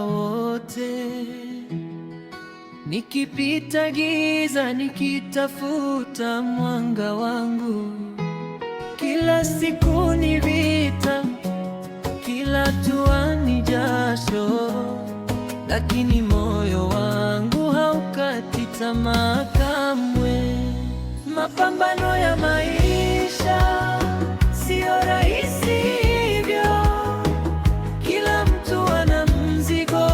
wote, nikipita giza nikitafuta mwanga wangu. Kila siku ni vita, kila hatua ni jasho, lakini moyo wangu haukati tamaa kamwe. Mapambano ya maisha sio rahisi hivyo, kila mtu ana mzigo.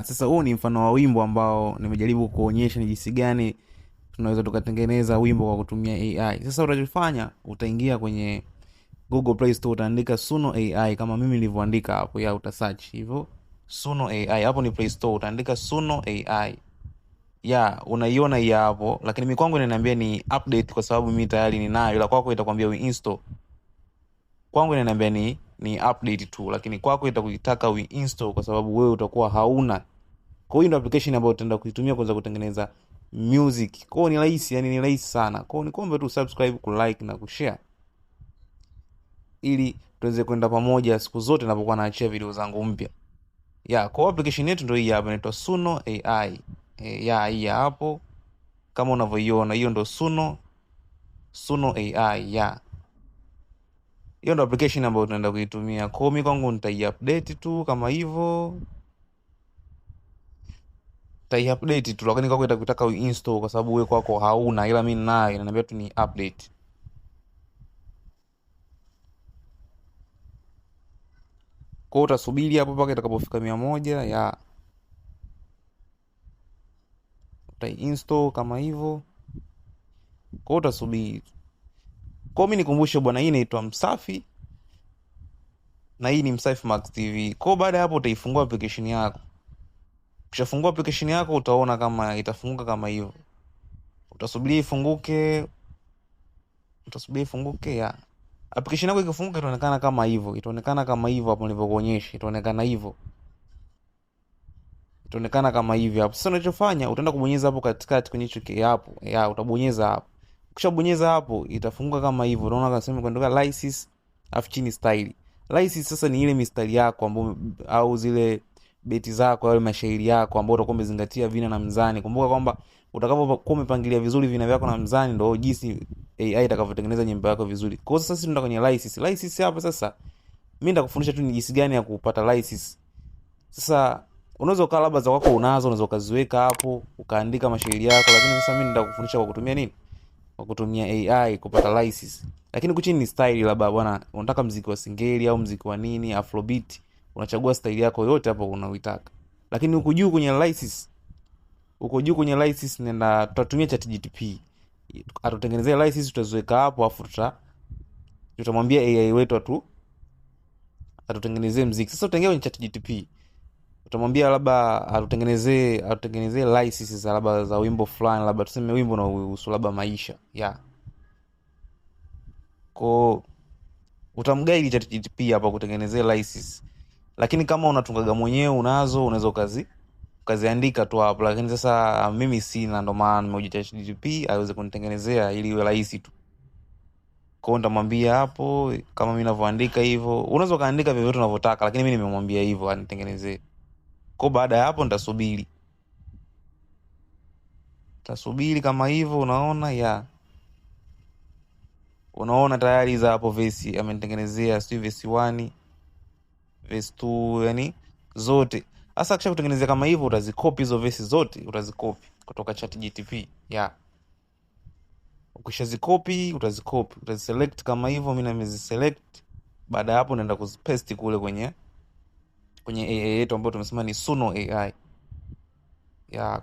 Sasa huu ni mfano wa wimbo ambao nimejaribu kuonyesha ni jinsi gani tunaweza tukatengeneza wimbo kwa kutumia AI. Sasa utachofanya, utaingia kwenye Google Play Store, utaandika Suno AI kama mimi nilivyoandika hapo, utasearch hivyo Suno AI. Hapo ni Play Store, utaandika Suno AI. Unaiona hii hapo, lakini mimi kwangu inaniambia ni update kwa sababu mimi tayari ninayo, ila kwako itakwambia uinstall. Kwangu inaniambia ni update tu, lakini kwako itakutaka uinstall kwa sababu wewe utakuwa hauna. Kwa hiyo ndio application ambayo utaenda kuitumia kuanza kutengeneza music. Kwa hiyo ni rahisi, ni rahisi sana. Kwa hiyo nikombe tu subscribe, kulike na kushare ili tuweze kwenda pamoja siku zote ninapokuwa naachia video zangu mpya. Kwa application yetu ndio hii hapa, inaitwa Suno AI. Hii hapo kama unavyoiona, hiyo ndio Suno AI. Hiyo ndio application ambayo tunaenda kuitumia. Kwa hiyo mimi kwangu nitai-update tu kama hivyo. Tai-update tu, lakini kwako itakutaka uinstall kwa sababu wewe kwako hauna, ila mimi ninayo, inaniambia tu ni update. Kwa utasubiri hapo mpaka itakapofika 100. Utai-install kama hivyo. Kwa utasubiri. Kwa mimi nikumbushe bwana, hii inaitwa Msafi na hii ni Msafi Max TV. Kwa baada ya hapo utaifungua application yako. Ukishafungua application yako utaona kama itafunguka kama hivyo. Utasubiri ifunguke. Application yako ikifunguka itaonekana kama hivyo. Hapo nilivyokuonyesha, itaonekana hivyo. Hapo sasa unachofanya, utaenda kubonyeza hapo katikati kwenye hicho hapo. Utabonyeza hapo. Ukishabonyeza hapo itafunguka kama hivyo. Unaona kasema kuandika license afu chini style. License sasa ni ile mistari yako ambayo au zile beti zako au mashairi yako ambayo utakuwa umezingatia vina na mzani. Kumbuka kwamba utakapokuwa umepangilia vizuri vina vyako na mzani, ndio jinsi AI itakavyotengeneza nyimbo yako vizuri. Kwa hiyo sasa sisi tunataka kwenye license. License hapa sasa mimi nitakufundisha tu ni jinsi gani ya kupata license. Sasa unaweza ukala labda za kwako unazo, unaweza ukaziweka hapo ukaandika mashairi yako, lakini sasa mimi nitakufundisha kwa kutumia nini? Kwa kutumia AI kupata license. Lakini kuchini ni style, labda bwana unataka muziki wa singeli au muziki wa nini, afrobeat, unachagua style yako yote hapo unaoitaka. Lakini huko juu kwenye license nenda tutatumia ChatGPT. Atutengenezea license, tutaziweka hapo afu tutamwambia AI wetu atutengenezee muziki. Sasa utaingia kwenye ChatGPT. Utamwambia labda atutengenezee license za labda za wimbo fulani, labda tuseme wimbo unaohusu labda maisha. Kwa utamguide ChatGPT hapa kutengenezea license. Lakini kama unatungaga mwenyewe unazo, unaweza ukaziandika tu hapo, lakini sasa mimi sina, ndo maana nimeujitia ChatGPT aweze kunitengenezea ili iwe rahisi tu. Kwa nitamwambia hapo kama mimi ninavyoandika hivyo. Unaweza kaandika vyovyote unavyotaka, lakini mimi nimemwambia hivyo anitengenezee. Kwa baada ya hapo nitasubiri kama hivyo. Unaona tayari za hapo verse amenitengenezea, sio verse 1, verse 2, yani zote. Sasa kisha kutengenezea kama hivyo, utazikopi hizo verse zote, kutoka ChatGPT. Ukishazikopi utaziselect kama hivyo. Mimi nimeziselect. Baada hapo naenda kuzipaste kule kwenye AI yetu ambayo tumesema ni Suno AI.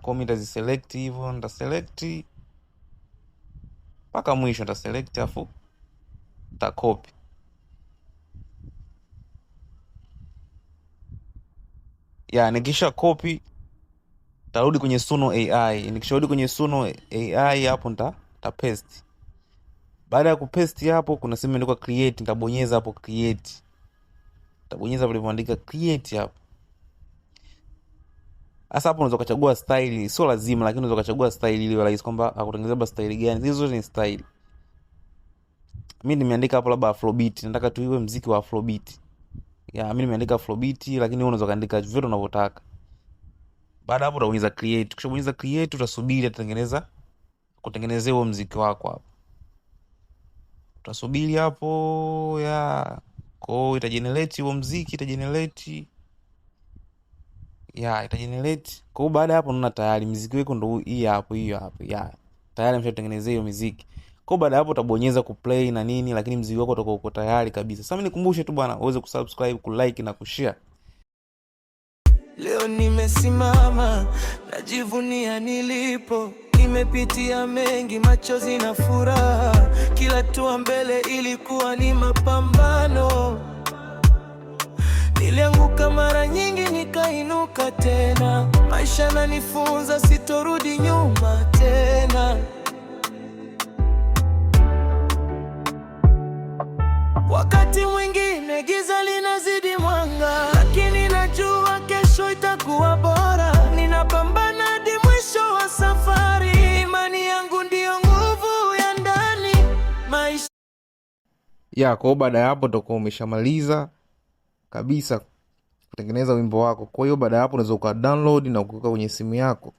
Kwa mimi nitaziselect hivyo, nitaselect mpaka mwisho, nitaselect afu nitakopi. Nikisha copy tarudi kwenye Suno AI. Nikisharudi kwenye Suno AI hapo nita paste. Baada ya kupaste hapo kuna sehemu imeandikwa create, nitabonyeza hapo create. Nitabonyeza hapo ilipoandika create hapo. Sasa hapo unaweza kuchagua style, sio lazima, lakini unaweza kuchagua style ili rahisi kwamba akutengenezea style gani. Hizo zote ni style. Mimi nimeandika hapo labda afrobeat, nataka tu iwe muziki wa afrobeat. Ya mimi nimeandika Flowbeat, lakini wewe unaweza kaandika vyote unavyotaka. Baada hapo utabonyeza create. Ukishabonyeza create utasubiri kutengenezea huo muziki wako hapo. Utasubiri hapo ya kwa itagenerate huo muziki, itagenerate. Kwa baada hapo unaona tayari muziki wako ndio hii hapo. Ya tayari mshatengenezea hiyo muziki. Kwa baada hapo utabonyeza kuplay na nini, lakini muziki wako utakuwa uko tayari kabisa. Sasa mimi nikumbushe tu bwana, uweze kusubscribe, kulike na kushare. Leo nimesimama, najivunia nilipo. Nimepitia mengi, machozi na furaha. Kila hatua mbele ilikuwa ni mapambano. Nilianguka mara nyingi, nikainuka tena. Maisha yananifunza sitorudi nyuma tena. Wakati mwingine giza linazidi mwanga, lakini najua kesho itakuwa bora. Ninapambana hadi mwisho wa safari. Imani yangu ndiyo nguvu ya ndani maisha. Kwa baada ya hapo utakuwa umeshamaliza kabisa kutengeneza wimbo wako. Kwa hiyo baada ya hapo unaweza download na kuweka kwenye simu yako.